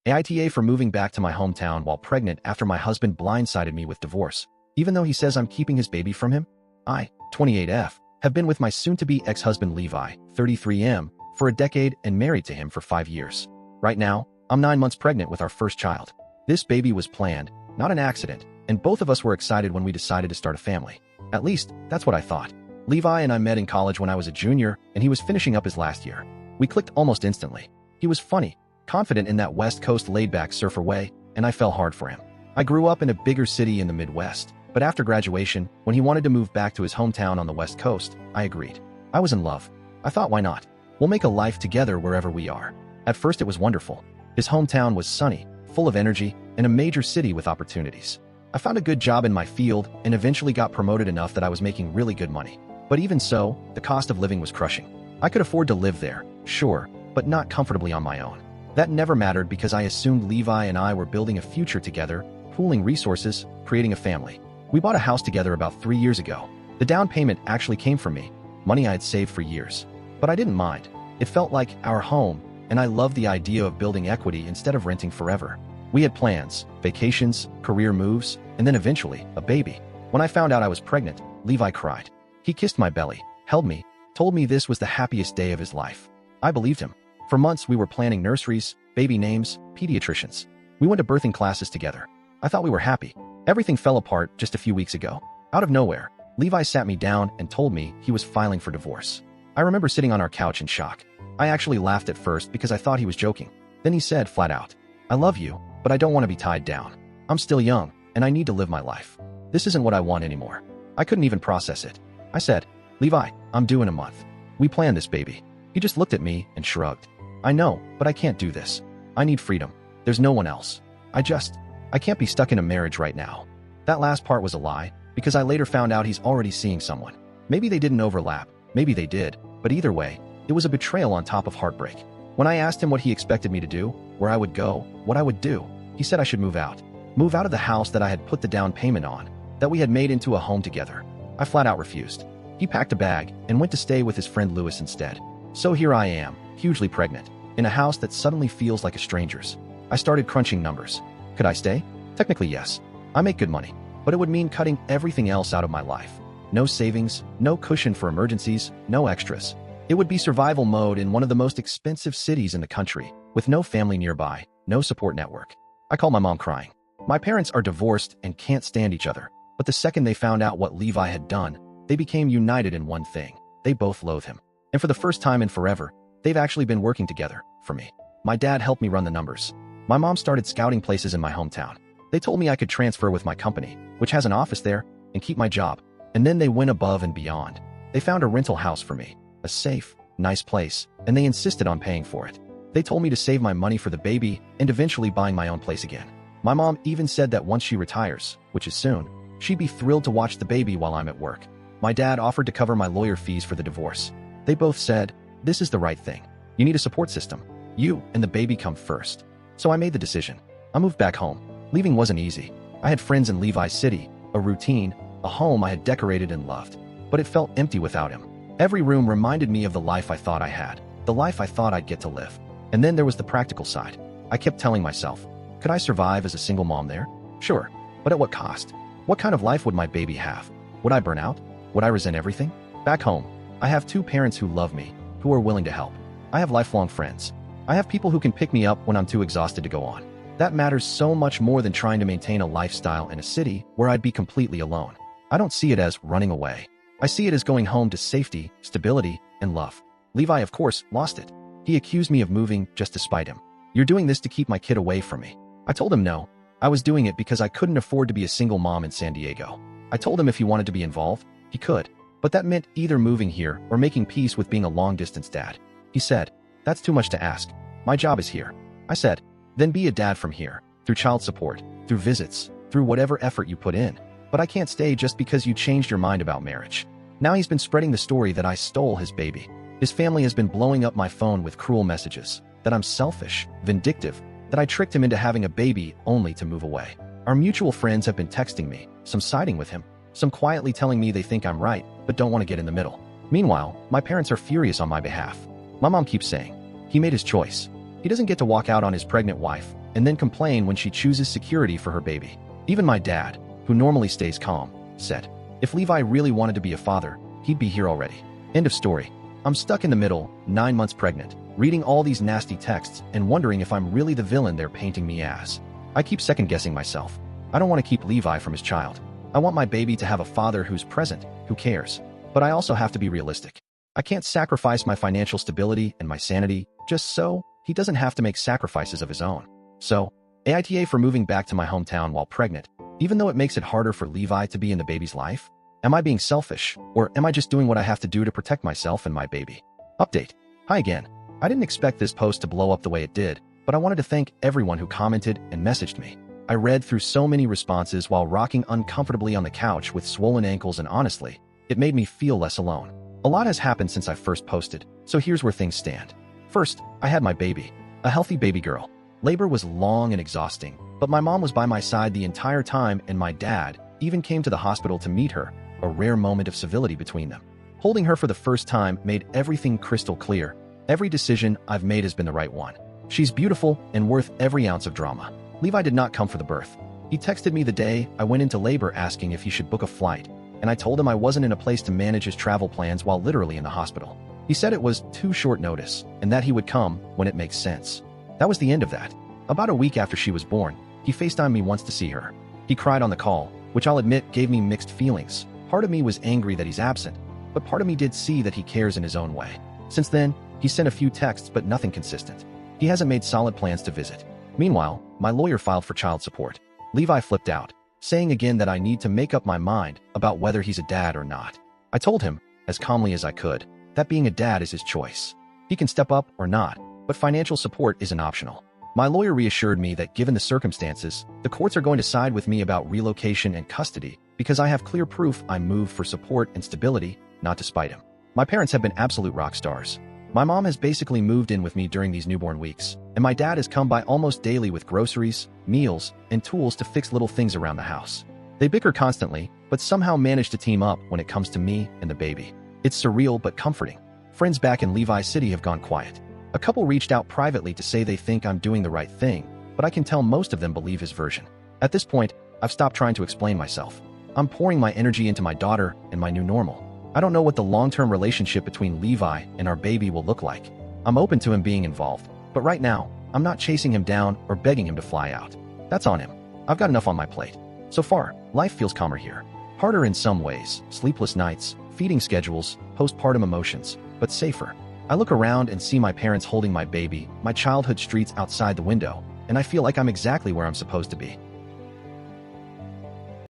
AITA for moving back to my hometown while pregnant after my husband blindsided me with divorce. Even though he says I'm keeping his baby from him, I, 28F, have been with my soon-to-be ex-husband Levi, 33M, for a decade and married to him for 5 years. Right now, I'm 9 months pregnant with our first child. This baby was planned, not an accident, and both of us were excited when we decided to start a family. At least, that's what I thought. Levi and I met in college when I was a junior, and he was finishing up his last year. We clicked almost instantly. He was funny, confident in that West Coast laid-back surfer way, and I fell hard for him. I grew up in a bigger city in the Midwest, but after graduation, when he wanted to move back to his hometown on the West Coast, I agreed. I was in love. I thought, why not? We'll make a life together wherever we are. At first it was wonderful. His hometown was sunny, full of energy, and a major city with opportunities. I found a good job in my field and eventually got promoted enough that I was making really good money. But even so, the cost of living was crushing. I could afford to live there, sure, but not comfortably on my own. That never mattered because I assumed Levi and I were building a future together, pooling resources, creating a family. We bought a house together about 3 years ago. The down payment actually came from me, money I had saved for years. But I didn't mind. It felt like our home, and I loved the idea of building equity instead of renting forever. We had plans, vacations, career moves, and then eventually, a baby. When I found out I was pregnant, Levi cried. He kissed my belly, held me, told me this was the happiest day of his life. I believed him. For months, we were planning nurseries, baby names, pediatricians. We went to birthing classes together. I thought we were happy. Everything fell apart just a few weeks ago. Out of nowhere, Levi sat me down and told me he was filing for divorce. I remember sitting on our couch in shock. I actually laughed at first because I thought he was joking. Then he said flat out, I love you, but I don't want to be tied down. I'm still young, and I need to live my life. This isn't what I want anymore. I couldn't even process it. I said, Levi, I'm due in a month. We planned this baby. He just looked at me and shrugged. I know, but I can't do this. I need freedom. There's no one else. I can't be stuck in a marriage right now. That last part was a lie, because I later found out he's already seeing someone. Maybe they didn't overlap, maybe they did, but either way, it was a betrayal on top of heartbreak. When I asked him what he expected me to do, where I would go, what I would do, he said I should move out. Move out of the house that I had put the down payment on, that we had made into a home together. I flat out refused. He packed a bag and went to stay with his friend Lewis instead. So here I am, hugely pregnant, in a house that suddenly feels like a stranger's. I started crunching numbers. Could I stay? Technically, yes. I make good money, but it would mean cutting everything else out of my life. No savings, no cushion for emergencies, no extras. It would be survival mode in one of the most expensive cities in the country, with no family nearby, no support network. I call my mom crying. My parents are divorced and can't stand each other, but the second they found out what Levi had done, they became united in one thing. They both loathe him. And for the first time in forever, they've actually been working together, for me. My dad helped me run the numbers. My mom started scouting places in my hometown. They told me I could transfer with my company, which has an office there, and keep my job. And then they went above and beyond. They found a rental house for me, a safe, nice place, and they insisted on paying for it. They told me to save my money for the baby and eventually buying my own place again. My mom even said that once she retires, which is soon, she'd be thrilled to watch the baby while I'm at work. My dad offered to cover my lawyer fees for the divorce. They both said, this is the right thing. You need a support system. You and the baby come first. So I made the decision. I moved back home. Leaving wasn't easy. I had friends in Levi's city, a routine, a home I had decorated and loved. But it felt empty without him. Every room reminded me of the life I thought I had, the life I thought I'd get to live. And then there was the practical side. I kept telling myself, could I survive as a single mom there? Sure, but at what cost? What kind of life would my baby have? Would I burn out? Would I resent everything? Back home, I have 2 parents who love me, who are willing to help. I have lifelong friends. I have people who can pick me up when I'm too exhausted to go on. That matters so much more than trying to maintain a lifestyle in a city where I'd be completely alone. I don't see it as running away. I see it as going home to safety, stability, and love. Levi, of course, lost it. He accused me of moving just to spite him. You're doing this to keep my kid away from me. I told him no. I was doing it because I couldn't afford to be a single mom in San Diego. I told him if he wanted to be involved, he could. But that meant either moving here or making peace with being a long-distance dad. He said, that's too much to ask. My job is here. I said, then be a dad from here, through child support, through visits, through whatever effort you put in. But I can't stay just because you changed your mind about marriage. Now he's been spreading the story that I stole his baby. His family has been blowing up my phone with cruel messages, that I'm selfish, vindictive, that I tricked him into having a baby only to move away. Our mutual friends have been texting me, some siding with him, some quietly telling me they think I'm right, but don't want to get in the middle. Meanwhile, my parents are furious on my behalf. My mom keeps saying, he made his choice. He doesn't get to walk out on his pregnant wife, and then complain when she chooses security for her baby. Even my dad, who normally stays calm, said, if Levi really wanted to be a father, he'd be here already. End of story. I'm stuck in the middle, 9 months pregnant, reading all these nasty texts and wondering if I'm really the villain they're painting me as. I keep second-guessing myself. I don't want to keep Levi from his child. I want my baby to have a father who's present, who cares. But I also have to be realistic. I can't sacrifice my financial stability and my sanity just so he doesn't have to make sacrifices of his own. So, AITA for moving back to my hometown while pregnant, even though it makes it harder for Levi to be in the baby's life? Am I being selfish, or am I just doing what I have to do to protect myself and my baby? Update. Hi again. I didn't expect this post to blow up the way it did, but I wanted to thank everyone who commented and messaged me. I read through so many responses while rocking uncomfortably on the couch with swollen ankles, and honestly, it made me feel less alone. A lot has happened since I first posted, so here's where things stand. First, I had my baby, a healthy baby girl. Labor was long and exhausting, but my mom was by my side the entire time, and my dad even came to the hospital to meet her, a rare moment of civility between them. Holding her for the first time made everything crystal clear. Every decision I've made has been the right one. She's beautiful and worth every ounce of drama. Levi did not come for the birth. He texted me the day I went into labor asking if he should book a flight, and I told him I wasn't in a place to manage his travel plans while literally in the hospital. He said it was too short notice, and that he would come when it makes sense. That was the end of that. About a week after she was born, he FaceTimed me once to see her. He cried on the call, which I'll admit gave me mixed feelings. Part of me was angry that he's absent, but part of me did see that he cares in his own way. Since then, he sent a few texts but nothing consistent. He hasn't made solid plans to visit. Meanwhile, my lawyer filed for child support. Levi flipped out, saying again that I need to make up my mind about whether he's a dad or not. I told him, as calmly as I could, that being a dad is his choice. He can step up or not, but financial support isn't optional. My lawyer reassured me that given the circumstances, the courts are going to side with me about relocation and custody because I have clear proof I moved for support and stability, not to spite him. My parents have been absolute rock stars. My mom has basically moved in with me during these newborn weeks, and my dad has come by almost daily with groceries, meals, and tools to fix little things around the house. They bicker constantly, but somehow manage to team up when it comes to me and the baby. It's surreal but comforting. Friends back in Levi City have gone quiet. A couple reached out privately to say they think I'm doing the right thing, but I can tell most of them believe his version. At this point, I've stopped trying to explain myself. I'm pouring my energy into my daughter and my new normal. I don't know what the long-term relationship between Levi and our baby will look like. I'm open to him being involved, but right now, I'm not chasing him down or begging him to fly out. That's on him. I've got enough on my plate. So far, life feels calmer here. Harder in some ways, sleepless nights, feeding schedules, postpartum emotions, but safer. I look around and see my parents holding my baby, my childhood streets outside the window, and I feel like I'm exactly where I'm supposed to be.